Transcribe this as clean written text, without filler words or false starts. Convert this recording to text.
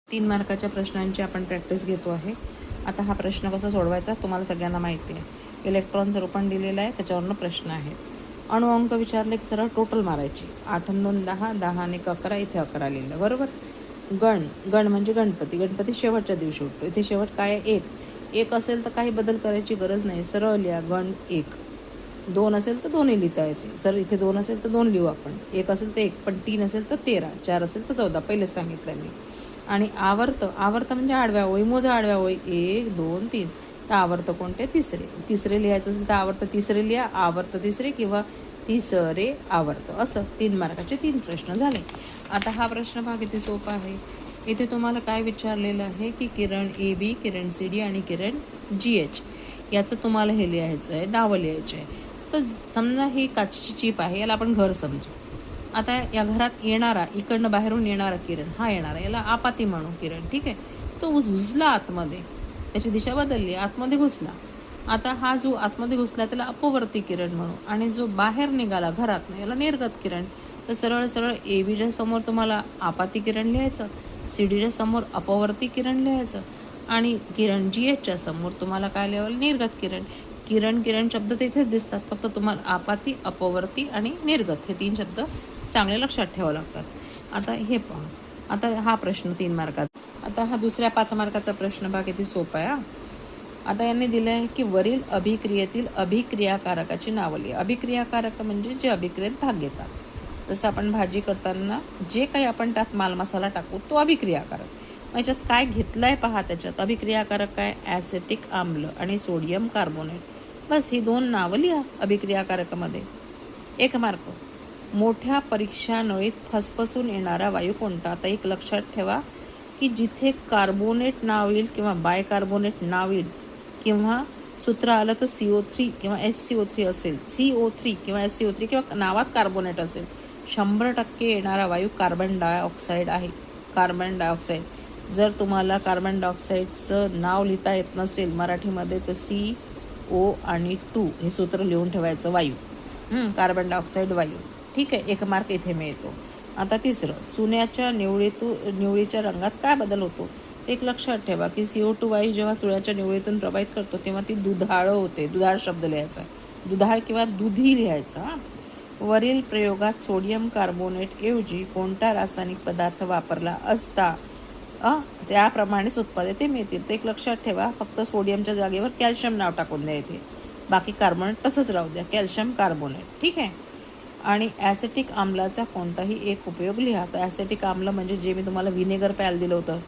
3 मार्काच्या प्रश्नांची आपण प्रॅक्टिस घेतो आहे. आता हा प्रश्न कसा सोडवायचा तुम्हाला सगळ्यांना माहिती आहे. इलेक्ट्रॉनचं रूपण दिलेलं आहे, त्याच्यावरनं प्रश्न आहेत. अणु अंक विचारले की सरळ टोटल मारायचे. 8 आणि 2 10, 10 आणि 11, इथे 11 लिहिलं बरोबर. गण म्हणजे गणपती शेवटच्या दिवशी उठतो. इथे शेवट काय आहे? 1. 1 असेल तर काही बदल करायची गरज नाही, सरळ लिहा गण 1. 2 असेल तर 2ही लिहिता येते, सर इथे 2 असेल तर 2 लिहू आपण. 1 असेल तर 1, पण 3 असेल तर 13, 4 असेल तर 14, पहिलेच सांगितलं मी. आणि आवर्त म्हणजे आडव्या ओळी, मोजा आडव्या ओळी 1 2 3. तर आवर्त कोणते? तिसरे लिहायचं असेल तर आवर्त तिसरे लिहा, आवर्त तिसरे किंवा तिसरे आवर्त, असं 3 मार्काचे 3 प्रश्न झाले. आता हा प्रश्न पहा किती सोपा आहे. इथे तुम्हाला काय विचारलेलं आहे की किरण AB, किरण CD आणि किरण GH याचं तुम्हाला हे लिहायचं आहे, नावं लिहायचे आहे. तर समजा ही काचेची चिप आहे, याला आपण घर समजू. आता या घरात येणारा, इकडनं बाहेरून येणारा किरण हा येणारा, याला आपाती म्हणू किरण, ठीक आहे. तो घुसला आतमध्ये, त्याची दिशा बदलली, आतमध्ये घुसला. आता हा जो आतमध्ये घुसला त्याला अपवर्ती किरण म्हणू, आणि जो बाहेर निघाला घरातनं याला निर्गत किरण. तर सरळ सरळ ABच्या समोर तुम्हाला आपाती किरण लिहायचं, CDच्या समोर अपवर्ती किरण लिहायचं, आणि किरण GHच्या समोर तुम्हाला काय लिहावं? निर्गत किरण. किरण शब्द तिथेच दिसतात, फक्त तुम्हाला आपाती, अपवर्ती आणि निर्गत हे 3 शब्द चांगले लक्षात ठेवावं लागतात. आता हे पहा, आता हा प्रश्न 3 मार्काचा. आता हा दुसऱ्या 5 मार्काचा प्रश्न पहा किती सोपा आहे. आता यांनी दिलं आहे की वरील अभिक्रियेतील अभिक्रियाकारकाची नावं लिहा. अभिक्रियाकारक म्हणजे जे अभिक्रियेत भाग घेतात. जसं आपण भाजी करताना जे काही आपण त्यात मालमसाला टाकू तो अभिक्रियाकारक. याच्यात काय घेतलं आहे पहा, त्याच्यात अभिक्रियाकारक काय? ॲसिटिक आम्ल आणि सोडियम कार्बोनेट. बस ही 2 नावं लिहा अभिक्रियाकारकामध्ये. 1 मार्क. मोठ्या परीक्षा नळीत फसफसून येणारा वायू कोणता? आता एक लक्षात ठेवा की जिथे कार्बोनेट नाव येईल किंवा बायकार्बोनेट नाव येईल किंवा सूत्र आलं तर CO3 किंवा HCO3 असेल, CO3 किंवा HCO3 किंवा नावात कार्बोनेट असेल, 100% येणारा वायू कार्बन डायऑक्साईड आहे. Carbon dioxide. जर तुम्हाला कार्बन डायऑक्साईडचं नाव लिहिता येत नसेल मराठीमध्ये तर CO आणि 2 हे सूत्र लिहून ठेवायचं, वायू. कार्बन डायऑक्साईड वायू. ठीक आहे, 1 मार्क इथे मिळतो. आता तिसरं, चुन्याच्या निवळीच्या रंगात काय बदल होतो? ते एक लक्षात ठेवा की CO2 वायू जेव्हा चुन्याच्या निवळीतून प्रवाहित करतो तेव्हा ती दुधाळ होते. दुधाळ शब्द लिहायचा, दुधाळ किंवा दुधी लिहायचा. वरील प्रयोगात सोडियम कार्बोनेट ऐवजी कोणता रासायनिक पदार्थ वापरला असता त्याप्रमाणेच उत्पादित मिळतील. ते एक लक्षात ठेवा, फक्त सोडियमच्या जागेवर कॅल्शियम नाव टाकून द्या इथे, बाकी कार्बोनेट तसंच राहू द्या, कॅल्शियम कार्बोनेट. ठीक आहे. आणि ॲसिटिक आम्लाचा कोणताही एक उपयोग लिहा. तर ॲसिटिक आम्ल म्हणजे जे मी तुम्हाला व्हिनेगर प्यायला दिलं होतं